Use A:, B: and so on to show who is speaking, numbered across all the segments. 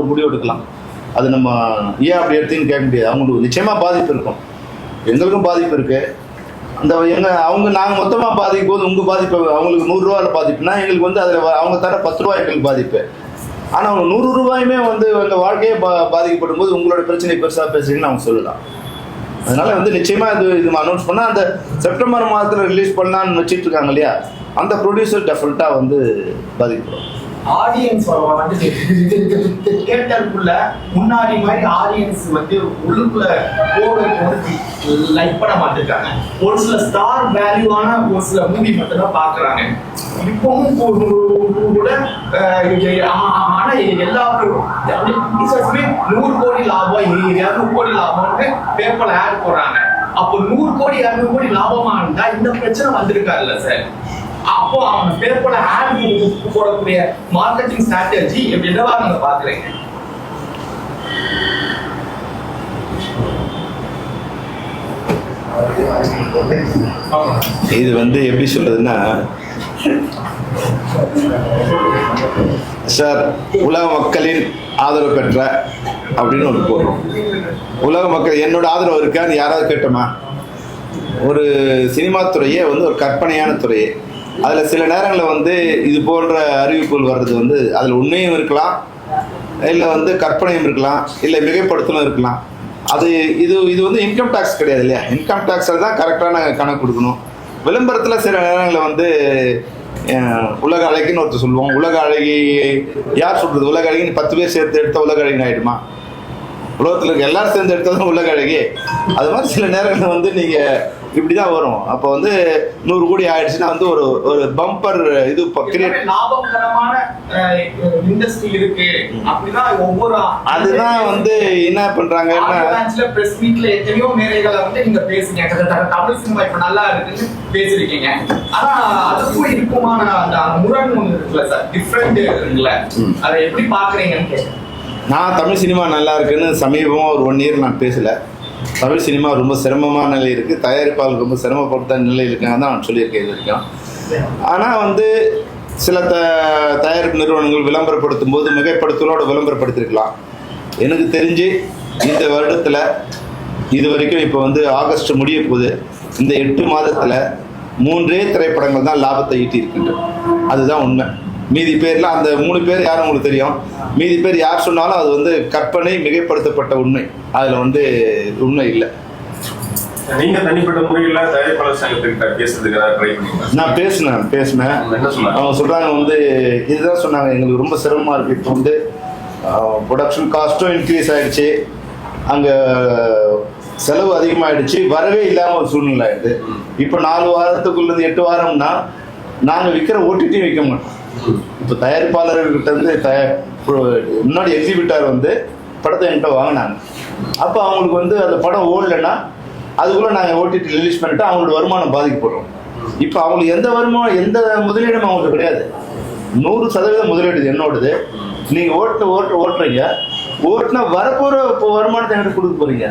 A: ஒரு முடிவு எடுக்கலாம். அது நம்ம ஏன் அப்படி எடுத்துன்னு கேட்க முடியாது. அவங்களுக்கு நிச்சயமாக பாதிப்பு இருக்கும், எங்களுக்கும் பாதிப்பு இருக்குது. அந்த நாங்கள் மொத்தமாக பாதிக்கும் போது உங்கள் பாதிப்பு அவங்களுக்கு 100 ரூபாயில் பாதிப்புனா எங்களுக்கு வந்து அதில் அவங்க தர 10 ரூபாய் எங்களுக்கு பாதிப்பு. ஆனால் அவங்க 100 ரூபாயுமே வந்து எங்கள் வாழ்க்கையே பாதிக்கப்படும் போது உங்களோட பிரச்சனை பெருசாக பேசுறீங்கன்னு அவங்க சொல்லலாம். அதனால வந்து நிச்சயமாக இது அனௌன்ஸ் பண்ணால் அந்த செப்டம்பர் மாதத்தில் ரிலீஸ் பண்ணலான்னு வச்சுட்டு இருக்காங்க இல்லையா, அந்த ப்ரொடியூசர் டெஃபினட்டாக வந்து பாதிக்கப்படும்.
B: ஆடியன்ஸ் வந்து தியேட்டருக்குள்ள முன்னாடி மாதிரி ஆடியன்ஸ் வந்து உள்ளுக்குள்ள போகிறதுக்கு லைக் பண்ண மாட்டிருக்காங்க. ஒரு சில ஸ்டார் வேல்யூவான ஒரு சில மூவி மட்டும் தான் பாக்குறாங்க. இப்பவும் கூட ஆனா எல்லாரும் 100 கோடி லாபம் 200 கோடி லாபம்னு பேப்பர்ல ஆட் போடுறாங்க. அப்போ 100 கோடி 200 கோடி லாபமா இருந்தா இந்த பிரச்சனை வந்திருக்காருல்ல சார். அப்போ அவங்க பேப்பர்ல ஆட் போடக்கூடிய மார்க்கெட்டிங் ஸ்ட்ராட்டஜி என்னவா நீங்க பாக்குறீங்க?
A: இது வந்து எப்படி சொல்றதுன்னா சார், உலக மக்களின் ஆதரவு பெற்ற அப்படின்னு ஒன்று போடுறோம். உலக மக்கள் என்னோட ஆதரவு இருக்கான்னு யாராவது கேட்டோமா? ஒரு சினிமா துறையே வந்து ஒரு கற்பனையான துறையே. அதில் சில நேரங்களில் வந்து இது போன்ற அறிவிப்புகள் வர்றது வந்து அதில் உண்மையும் இருக்கலாம், இல்லை வந்து கற்பனையும் இருக்கலாம், இல்லை மிகைப்படுத்தலும் இருக்கலாம். இது வந்து இன்கம் டேக்ஸ் கிடையாது இல்லையா? இன்கம் டேக்ஸில் தான் கரெக்டான கணக்கு கொடுக்கணும். விளம்பரத்தில் சில நேரங்களில் வந்து உலக அழகின்னு ஒருத்தர் சொல்லுவோம். உலக அழகி யார் சொல்கிறது? உலக அழகின்னு 10 பேர் சேர்த்து எடுத்தால் உலக அழகின்னு ஆகிடுமா? உலகத்தில் இருக்க எல்லாரும் சேர்ந்து எடுத்தாலும் உலக அழகி. அது மாதிரி சில நேரங்களில் வந்து நீங்கள் இப்படி தான் வரும். அப்போ வந்து 100 கோடி ஆயிடுச்சுன்னா வந்து ஒரு பம்பர் இது
B: லாபகரமான இண்டஸ்ட்ரி இருக்கு அப்படின்னா ஒவ்வொரு
A: அதுதான் வந்து என்ன பண்றாங்கன்னா
B: பிரஸ் மீட்ல எத்தனையோ மேடைகளை வந்து நீங்க பேசுறீங்க. தமிழ் சினிமா இப்ப நல்லா இருக்குன்னு பேசிருக்கீங்க. ஆனா அதுக்கும் இருக்குமான அந்த முரண் ஒன்று இருக்குல்ல சார், டிஃப்ரெண்ட் இருக்குல்ல, அதை எப்படி பாக்குறீங்கன்னு கேட்க.
A: நான் தமிழ் சினிமா நல்லா இருக்குன்னு சமீபமாக ஒரு 1 இயர் நான் பேசலை. தமிழ் சினிமா ரொம்ப சிரமமான நிலை இருக்குது, தயாரிப்பாளர் ரொம்ப சிரமப்பட்ட நிலை இருக்காங்க தான் நான் சொல்லியிருக்கேன் இது வரைக்கும். ஆனால் வந்து சில தயாரிப்பு நிறுவனங்கள் விளம்பரப்படுத்தும் போது மிகைப்படுத்தலோடு விளம்பரப்படுத்திருக்கலாம். எனக்கு தெரிஞ்சு இந்த வருடத்தில் இது வரைக்கும் இப்போ வந்து ஆகஸ்ட் முடிய போகுது, இந்த 8 மாதத்தில் 3 திரைப்படங்கள் தான் லாபத்தை ஈட்டி இருக்கின்றது. அதுதான் உண்மை. மீதி பேர்லாம் அந்த 3 பேர் யாரும் உங்களுக்கு தெரியும். மீதி பேர் யார் சொன்னாலும் அது வந்து கற்பனை, மிகைப்படுத்தப்பட்ட உண்மை. அதில் வந்து உண்மை இல்லை.
C: நீங்க தனிப்பட்ட முறையில் தயாரிப்பாளர் சங்கத்துக்கிட்ட பேசுறதுக்கு ட்ரை பண்ணீங்க?
A: நான் பேசினேன். அவங்க சொல்றாங்க வந்து இதுதான் சொன்னாங்க, எங்களுக்கு ரொம்ப சிரமமா இருக்கு. இப்போ வந்து ப்ரொடக்ஷன் காஸ்ட்டும் இன்க்ரீஸ் ஆயிடுச்சு, அங்கே செலவு அதிகமாகிடுச்சு, வரவே இல்லாமல் ஒரு சூழ்நிலை ஆயிடுது. இப்போ 4 வாரத்துக்குள்ளது 8 வாரம்னா நாங்கள் விற்கிற ஓடிடியும் விற்க மாட்டோம். இப்போ தயாரிப்பாளர்கிட்ட இருந்து முன்னாடி எக்ஸிபிட்டார் வந்து படத்தை என்கிட்ட வாங்கினாங்க. அப்போ அவங்களுக்கு வந்து அந்த படம் ஓடலைன்னா அதுக்குள்ளே நாங்கள் ஓடிடி ரிலீஸ் பண்ணிட்டு அவங்களோட வருமானம் பாதிக்கப்படுறோம். இப்போ அவங்களுக்கு எந்த முதலீடும் அவங்களுக்கு கிடையாது. 100% முதலீடு என்னோடது. நீங்கள் ஓட்டுறீங்க, ஓட்டுனா வரப்போகிற வருமானத்தை எனக்கு கொடுக்க போகிறீங்க.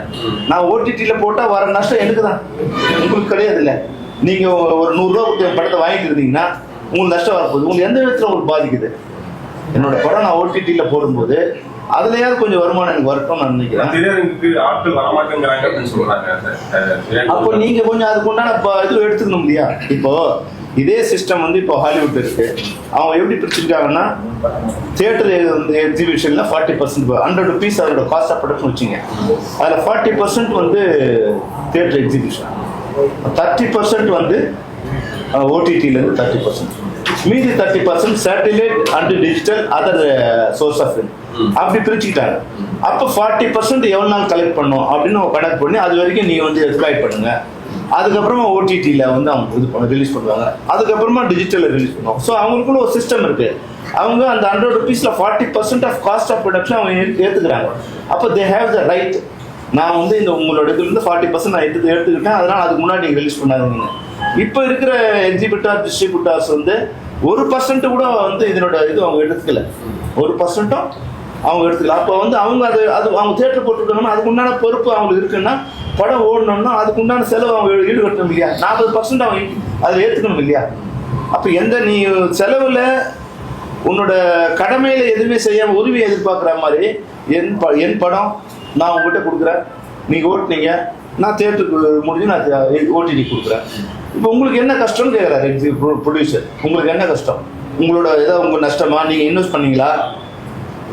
A: நான் ஓடிடியில் போட்டால் வர நஷ்டம் எனக்கு தான், உங்களுக்கு கிடையாது இல்லை. நீங்கள் ஒரு 100 ரூபா கொடுத்து படத்தை வாங்கிட்டு இருந்தீங்கன்னா உங்களுக்கு நஷ்டம் வரப்போகுது. உங்களுக்கு எந்த விதத்தில் உங்களுக்கு பாதிக்குது? என்னோட படம் நான் ஓடிடியில் போடும்போது அதுலயாவது கொஞ்சம் வருமானம் எனக்கு வரட்டும் நான் நினைக்கிறேன். அப்போ நீங்க கொஞ்சம் அதுக்கு உண்டான இது எடுத்துக்கணும் இல்லையா? இப்போ இதே சிஸ்டம் வந்து இப்போ ஹாலிவுட் இருக்கு. அவங்க எப்படி பிரிச்சிருக்காங்கன்னா தியேட்டர் வந்து எக்ஸிபிஷன்ல 40% 100 rupees அதோட காஸ்ட் ஆஃப் ப்ரொடக்ஷன் வச்சுங்க. அதில் 40% வந்து தியேட்டர் எக்ஸிபிஷன், 30% வந்து ஓடிடியிலேருந்து 30%, மீதி 30% satellite and digital other source of அப்படி பிரிச்சுக்கிட்டாங்க. அப்போ 40% எவ்வளோ நாள் கலெக்ட் பண்ணோம் அப்படின்னு கணக்கு பண்ணி அது வரைக்கும் நீங்கள் வந்து எக்ஸ்ப்ளாய்ட் பண்ணுங்க. அதுக்கப்புறமா ஓடிடியில் வந்து அவங்க இது ரிலீஸ் பண்ணுவாங்க, அதுக்கப்புறமா டிஜிட்டலில் ரிலீஸ் பண்ணுவாங்க. ஸோ அவங்களுக்குள்ள ஒரு சிஸ்டம் இருக்குது. அவங்க அந்த 100 rupeesல 40% ஆஃப் காஸ்ட் ஆஃப் ப்ரொடக்ஷன் அவங்க ஏற்றுக்கிறாங்க. அப்போ தே ஹேவ் த ரைட். நான் வந்து இந்த உங்களோட இதுலேருந்து 40% நான் எடுத்துக்கிட்டேன், அதனால் அதுக்கு முன்னாடி நீங்கள் ரிலீஸ் பண்ணாதீங்க. இப்போ இருக்கிற எக்ஸிபிட்டார் டிஸ்ட்ரிபியூட்டர்ஸ் வந்து 1% கூட வந்து இதனோட இது அவங்க எடுத்துக்கல, 1%ம் அவங்க எடுத்துக்கல. அப்போ வந்து அவங்க அது அவங்க தியேட்டர் போட்டுருக்காங்கன்னா அதுக்கு உண்டான பொறுப்பு அவங்களுக்கு இருக்குன்னா, படம் ஓடணும்னா அதுக்கு உண்டான செலவு அவங்க ஈடுகட்டணும் இல்லையா? 40% அவங்க அதில் ஏற்றுக்கணும் இல்லையா? அப்போ நீ செலவில் உன்னோட கடமையில எதுவுமே செய்யாம உரிமையை எதிர்பார்க்குற மாதிரி என் படம் நான் உங்ககிட்ட கொடுக்குறேன், நீங்க ஓட்டுனீங்க, நான் தேட்டருக்கு முடிஞ்சு நான் ஓடிடி கொடுக்குறேன். இப்போ உங்களுக்கு என்ன கஷ்டம்னு கேட்குறாரு ப்ரொடியூசர். உங்களுக்கு என்ன கஷ்டம்? உங்களோட ஏதாவது உங்க நஷ்டமா? நீங்க இன்வெஸ்ட் பண்ணீங்களா?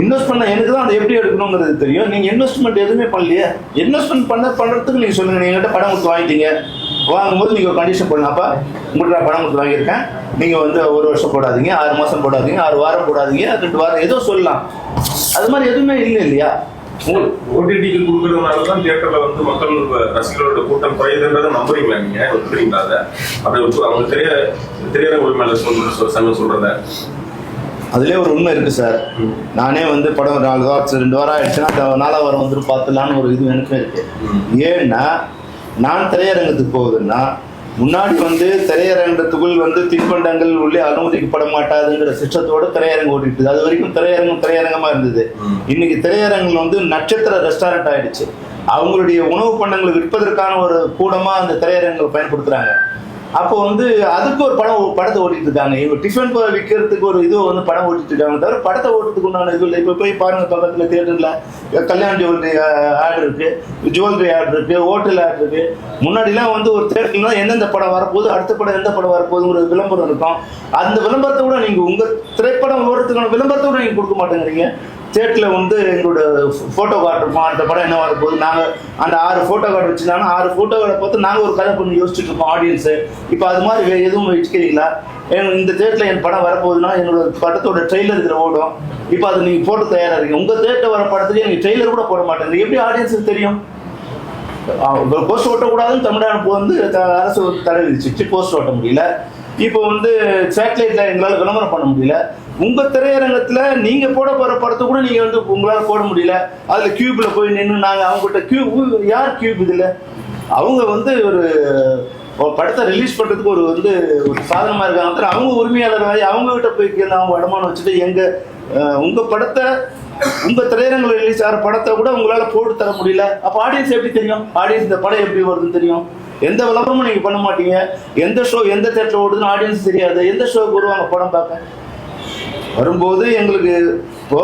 A: இன்வெஸ்ட் பண்ண எனக்கு தான் அதை எப்படி எடுக்கணுங்கிறது தெரியும். நீங்க இன்வெஸ்ட்மெண்ட் எதுவுமே பண்ணலையே. இன்வெஸ்ட்மெண்ட் பண்றதுக்கு நீங்க சொல்லுங்க. நீங்க கிட்ட படம் கொடுத்து வாங்கிட்டீங்க, வாங்கும்போது நீங்க ஒரு கண்டிஷன் பண்ணாப்பா, உங்கள்கிட்ட நான் படம் கொடுத்து வாங்கியிருக்கேன், நீங்க வந்து 1 வருஷம் போடாதீங்க, 6 மாசம் போடாதீங்க, 6 வாரம் போடாதீங்க, 2 வாரம் ஏதோ சொல்லலாம். அது மாதிரி எதுவுமே இல்லை இல்லையா?
C: ஓடிடிக்கு கொடுக்கறதுனாலதான் தியேட்டர்ல வந்து மக்கள் ரசிகர்களோட கூட்டம் குறையுதுன்றதை நம்புறீங்களா நீங்க? ஒத்துறீங்களா? அதை அப்படி அவங்க திரையரங்க உரிமையாளர் சங்கம் சொல்றத
A: அதுலேயே ஒரு உண்மை இருக்கு சார். நானே வந்து படம் 4 வாரம் 2 வாரம் ஆயிடுச்சுன்னா 4ஆம் வாரம் வந்துட்டு பார்த்துலான்னு ஒரு இது எனக்கும் இருக்கு. ஏன்னா நான் திரையரங்கத்துக்கு போகுதுன்னா முன்னாடி வந்து திரையரங்கத்துக்குள் வந்து தின்பண்டங்கள் உள்ளே அனுமதிக்கப்பட மாட்டாதுங்கிற சிஸ்டத்தோட திரையரங்கம் ஓடிட்டு, அது வரைக்கும் திரையரங்கமா இருந்தது. இன்னைக்கு திரையரங்கம் வந்து நட்சத்திர ரெஸ்டாரண்ட் ஆயிடுச்சு. அவங்களுடைய உணவு பண்டங்களை விற்பதற்கான ஒரு கூடமா அந்த திரையரங்களை பயன்படுத்துறாங்க. அப்போ வந்து அதுக்கு ஒரு படத்தை ஓட்டிட்டு இருக்காங்க. இவங்க டிஃபன் விற்கிறதுக்கு ஒரு இது வந்து படம் ஓட்டிட்டு இருக்காங்க, தவிர படத்தை ஓட்டுறதுக்கு உண்டான இது இல்லை. இப்போ போய் பாருங்க, பக்கத்துல தியேட்டர்ல கல்யாண ஜுவல்லரி ஆட் இருக்கு, ஜுவல்லரி ஆட் இருக்கு, ஹோட்டல் ஆட் இருக்கு. முன்னாடிலாம் வந்து ஒரு தியேட்டர்ல எந்தெந்த படம் வரப்போகுது, அடுத்த படம் எந்த படம் வரப்போகுதுங்கிற ஒரு விளம்பரம் இருக்கும். அந்த விளம்பரத்தை கூட நீங்க உங்க திரைப்படம் ஓடுறதுக்கான விளம்பரத்தை கூட நீங்க கொடுக்க மாட்டேங்கிறீங்க. தேட்டரில் வந்து எங்களோட ஃபோட்டோ கார்டு இருப்போம், அந்த படம் என்ன வரப்போகுது, நாங்கள் அந்த 6 ஃபோட்டோ கார்டு வச்சுருந்தாங்கன்னா 6 ஃபோட்டோ கார்டை பார்த்து நாங்கள் ஒரு கதை பண்ணி யோசிச்சுட்டு இருப்போம் ஆடியன்ஸு. இப்போ அது மாதிரி எதுவும் வச்சுக்கிறீங்களா? இந்த தேட்டரில் என் படம் வரப்போகுதுன்னா என்னோட படத்தோட ட்ரெய்லர் இதில் ஓடும். இப்போ அது நீங்கள் போட்டு தயாராக இருக்கீங்க. உங்கள் தேட்டர் வர படத்துக்கு நீங்கள் ட்ரெய்லர் கூட போட மாட்டேங்குது. எப்படி ஆடியன்ஸுக்கு தெரியும்? போஸ்ட் ஓட்டக்கூடாதுன்னு தமிழ்நாடு வந்து அரசு தடை விதிச்சிச்சு, போஸ்ட் ஓட்ட முடியல. இப்போ வந்து சேட்டலைட்ல எங்களால் விளம்பரம் பண்ண முடியல. உங்க திரையரங்கத்துல நீங்க போட போற படத்தை கூட நீங்க வந்து உங்களால போட முடியல. அதுல கியூப்ல போய் நின்று நாங்க அவங்ககிட்ட யார் கியூப் இதுல அவங்க வந்து ஒரு படத்தை ரிலீஸ் பண்றதுக்கு ஒரு சாதனமா இருக்காங்க. அவங்க உரிமையாளர் அவங்க கிட்ட போய் அவங்க அடமானம் வச்சுட்டு உங்க படத்தை உங்க திரையரங்கில் ரிலீஸ் ஆகிற படத்தை கூட உங்களால போட்டு தர முடியல. அப்ப ஆடியன்ஸ் எப்படி தெரியும்? ஆடியன்ஸ் இந்த படம் எப்படி வருதுன்னு தெரியும்? எந்த விளம்பரமும் நீங்க பண்ண மாட்டீங்க. எந்த ஷோ எந்த தேட்டர் ஓடுதுன்னு ஆடியன்ஸ் தெரியாது. எந்த ஷோக்கு வருவாங்க படம் பார்க்க? வரும்போது எங்களுக்கு இப்போ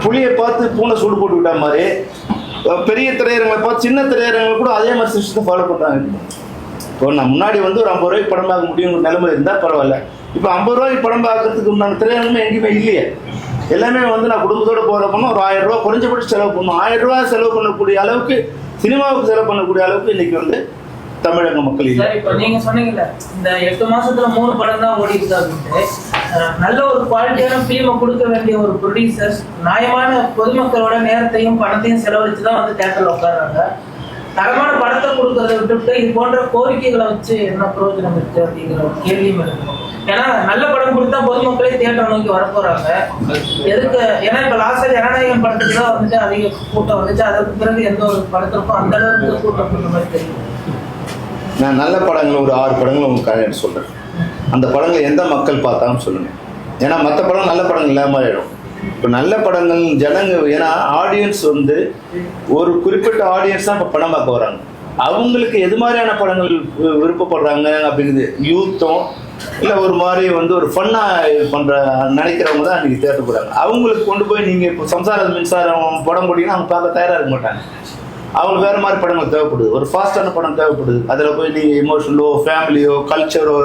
A: புளியை பார்த்து பூனை சூடு போட்டு விட்டா மாதிரி பெரிய திரையரங்களை பார்த்து சின்ன திரையரங்களை கூட அதே மாதிரி சிஸ்டத்தை ஃபாலோ பண்றாங்க. இப்போ நான் முன்னாடி வந்து ஒரு 50 ரூபாய்க்கு படம் பார்க்க முடியும் நிலைமை இருந்தா பரவாயில்ல. இப்போ 50 ரூபாய்க்கு படம் பார்க்கறதுக்கு உண்டான திரையரங்கமே எங்கேயுமே இல்லையே. எல்லாமே வந்து நான் குடும்பத்தோட போகிற போனோம், ஒரு 1000 ரூபா குறைஞ்சபட்சம் செலவு பண்ணணும். 1000 ரூபா செலவு பண்ணக்கூடிய அளவுக்கு, சினிமாவுக்கு செலவு பண்ணக்கூடிய அளவுக்கு இன்னைக்கு வந்து தமிழக மக்கள் இல்லை.
D: இப்போ நீங்க சொன்னீங்கல்ல இந்த 8 மாசத்துல 3 படம் தான் ஓடி இருக்கு அப்படின்ட்டு, நல்ல ஒரு குவாலிட்டியான ஃபிலிமை கொடுக்க வேண்டிய ஒரு ப்ரொடியூசர்ஸ் நியாயமான பொதுமக்களோட நேரத்தையும் பணத்தையும் செலவழிச்சு தான் வந்து தேட்டர்ல உட்கார்றாங்க. தரமான படத்தை கொடுக்கறத விட்டுவிட்டு இது போன்ற கோரிக்கைகளை வச்சு என்ன பிரயோஜனம் இருக்கு அப்படிங்கிற ஒரு கேள்வியும் இருக்கு. ஏன்னா நல்ல படம் கொடுத்தா பொதுமக்களே தியேட்டர் நோக்கி வரப்போறாங்க. எதுக்கு? ஏன்னா இப்ப லாஸ்டா ஜனநாயகம் படத்துக்கு தான் வந்துட்டு அதிக கூட்டம் வந்துச்சு. அதற்கு பிறகு எந்த ஒரு படத்திற்கும் அந்த அளவுக்கு கூட்டம் கொடுத்த மாதிரி தெரியும்.
A: நான் நல்ல படங்கள் ஒரு 6 படங்கள் உங்களுக்கு சொல்றேன். அந்த படங்கள் எந்த மக்கள் பார்த்தாலும் சொல்லுங்க. ஏன்னா மற்ற படம் நல்ல படங்கள் இல்லாம ஆயிடும். இப்போ நல்ல படங்கள் ஜனங்க, ஏன்னா ஆடியன்ஸ் வந்து ஒரு குறிப்பிட்ட ஆடியன்ஸ் தான் இப்போ படம் பார்க்க வராங்க. அவங்களுக்கு எது மாதிரியான படங்கள் விருப்பப்படுறாங்க அப்படிங்கிறது யூத்தும் இல்லை ஒரு மாதிரி வந்து ஒரு ஃபன்னா பண்ற நினைக்கிறவங்க தான் அன்னைக்கு தேட்டர் போறாங்க. அவங்களுக்கு கொண்டு போய் நீங்க இப்போ சம்சாரம் மின்சாரம் படம் போட்டீங்கன்னா அவங்க பார்க்க தயாரா இருக்க மாட்டாங்க. அவங்களுக்கு வேற மாதிரி படங்கள் தேவைப்படுது, ஒரு ஃபாஸ்டான படம் தேவைப்படுது. அதில் போய் நீங்கள் எமோஷனலோ ஃபேமிலியோ கல்ச்சரோ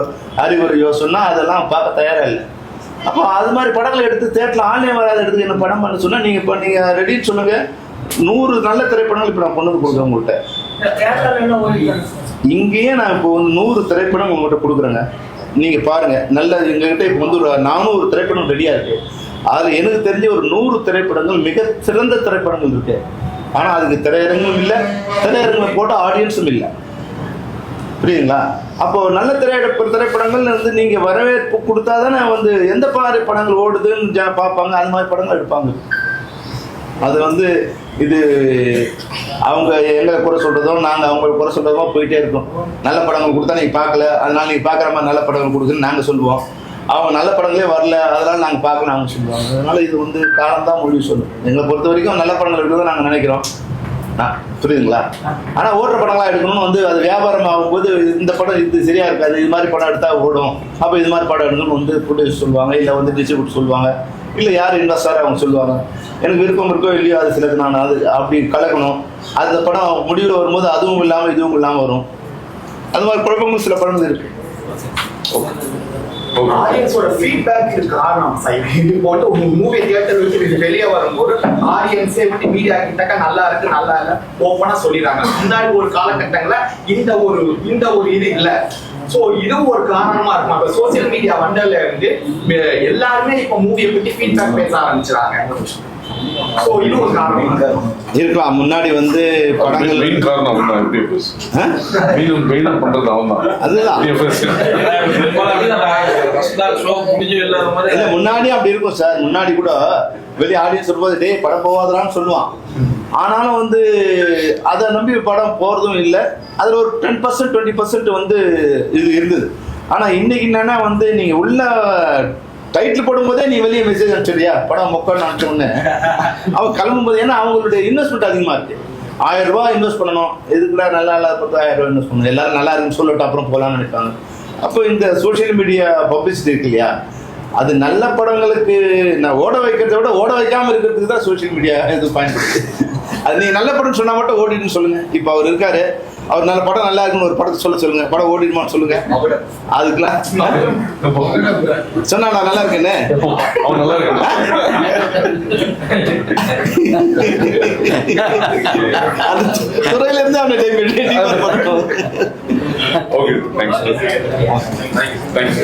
A: அறிவுரையோ சொன்னால் அதெல்லாம் பார்க்க தயாராக இல்லை. அப்போ அது மாதிரி படங்களை எடுத்து தேட்டரில் ஆன்லைன் வராத எடுத்து என்ன படம் பண்ண சொன்னால் நீங்கள் இப்போ நீங்கள் ரெடின்னு சொல்லுங்க. 100 நல்ல திரைப்படங்கள் இப்போ நான் கொண்டு வந்து கொடுக்குறேன் உங்கள்கிட்ட. இங்கேயே நான் இப்போ வந்து 100 திரைப்படம் உங்கள்கிட்ட கொடுக்குறேங்க. நீங்கள் பாருங்கள், நல்ல எங்ககிட்ட இப்போ வந்து ஒரு 400 திரைப்படம் ரெடியாக இருக்குது. அதில் எனக்கு தெரிஞ்ச ஒரு 100 திரைப்படங்கள் மிக சிறந்த திரைப்படங்கள் இருக்குது. ஆனால் அதுக்கு திரையரங்கும் இல்லை, திரையரங்கம் போட்ட ஆடியன்ஸும் இல்லை. புரியுதுங்களா? அப்போ நல்ல திரைப்படங்கள் வந்து நீங்க வரவேற்பு கொடுத்தாதானே வந்து எந்த மாதிரி படங்கள் ஓடுதுன்னு பார்ப்பாங்க, அது மாதிரி படங்கள் எடுப்பாங்க. அது வந்து இது அவங்க எங்களை குறை சொல்றதோ நாங்கள் அவங்களுக்கு குறை சொல்றதோ போயிட்டே இருக்கோம். நல்ல படங்கள் கொடுத்தா நீங்க பார்க்கல, அதனால நீங்க பார்க்குற மாதிரி நல்ல படங்கள் கொடுக்குன்னு நாங்கள் சொல்லுவோம். அவங்க நல்ல படங்களே வரல, அதனால நாங்கள் பார்க்க நாங்கள் சொல்லுவாங்க. அதனால இது வந்து காலம் தான் முடிவு சொல்லும். எங்களை பொறுத்த வரைக்கும் நல்ல படங்கள் இருக்குதான் நாங்கள் நினைக்கிறோம். புரியுதுங்களா? ஆனா ஓடுற படங்களா எடுக்கணும்னு வந்து அது வியாபாரம் ஆகும்போது இந்த படம் இது சரியா இருக்காது, இது மாதிரி படம் எடுத்தா ஓடும், அப்ப இது மாதிரி படம் எடுக்கணும்னு வந்து ப்ரொடியூசர் சொல்லுவாங்க, இல்ல வந்து டிஸ்ட்ரிபியூட்டர் சொல்லுவாங்க, இல்ல யார் இன்வெஸ்டர் அவங்க சொல்லுவாங்க. எனக்கு விருப்பம் இருக்கோ இல்லையோ அது சிலது நான் அது அப்படி கலக்கணும். அந்த படம் முடிவில் வரும்போது அதுவும் இல்லாம இதுவும் இல்லாம வரும். அது மாதிரி குழப்பமும் சில படங்கள் இருக்கு.
B: ஆடியன்ஸோட ஃபீட்பேக் காரணம் சார். இது போட்டு ஒரு மூவி தியேட்டர் வச்சு இது வெளியே வரும்போது ஆடியன்ஸே வந்து மீடியா கிட்டக்க நல்லா இருக்கு நல்லா இல்ல ஓப்பனா சொல்லிடுறாங்க. முன்னாடி ஒரு காலகட்டங்கள்ல இந்த ஒரு இது இல்ல. சோ இதுவும் ஒரு காரணமா இருக்கும். அப்ப சோசியல் மீடியா வந்ததுல இருந்து எல்லாருமே இப்ப மூவியை பத்தி ஃபீட்பேக் பேச ஆரம்பிச்சாங்க. சோ இது ஒரு காரணம்
A: இருக்கலாம். முன்னாடி வந்து படங்கள்
E: மெயின் காரணம் அவன் தான். எப்படி மெயினா பண்றது அவன் தான்.
A: அதுதான் இல்ல முன்னாடி அப்படி இருக்கும் சார். முன்னாடி கூட வெளியே ஆடியன்ஸ் சொல்லும்போது டே படம் போவாதான்னு சொல்லுவான். ஆனாலும் வந்து அதை நம்பி படம் போறதும் இல்லை. அதுல ஒரு 10% 20% வந்து இது இருந்தது. ஆனா இன்னைக்கு என்னன்னா வந்து நீங்க உள்ள டைட்டில் போடும்போதே நீ வெளியே மெசேஜ் அனுப்பிச்சிடுறியா படம் மொக்கன்னு அனுப்பிச்சோன்னு அவன் கிளம்பும்போது. ஏன்னா அவங்களுடைய இன்வெஸ்ட்மெண்ட் அதிகமா இருக்கு. 1000 ரூபாய் இன்வெஸ்ட் பண்ணணும். எதுக்குலாம் நல்லா இல்லாத 10,000 ரூபாய் இன்வெஸ்ட் பண்ணணும். எல்லாரும் நல்லா இருக்குன்னு சொல்லிட்டு அப்புறம் போகலான்னு நினைப்பாங்க. அப்போ இந்த சோசியல் மீடியா பப்ளிசிட்டி இருக்கு இல்லையா, அது நல்ல படங்களுக்கு நான் ஓட வைக்கிறத விட ஓட வைக்காம இருக்கிறதுக்கு தான் சோசியல் மீடியா இது பயன்படுது. அது நீங்க நல்ல படம் சொன்னா மட்டும் ஓடிடுன்னு சொல்லுங்க. இப்போ அவர் இருக்காரு, அவர் நல்ல படம் நல்லா இருக்குன்னு ஒரு படத்தை சொல்லுங்க, படம் ஓடிடுமான்னு சொல்லுங்க. அதுக்கெல்லாம் சொன்னா நான் நல்லா இருக்கேன்னு
E: அவன் நல்லா இருக்கான்.
A: அந்த துறையில இருந்து அவனை பண்ணணும்.
E: Okay, thanks.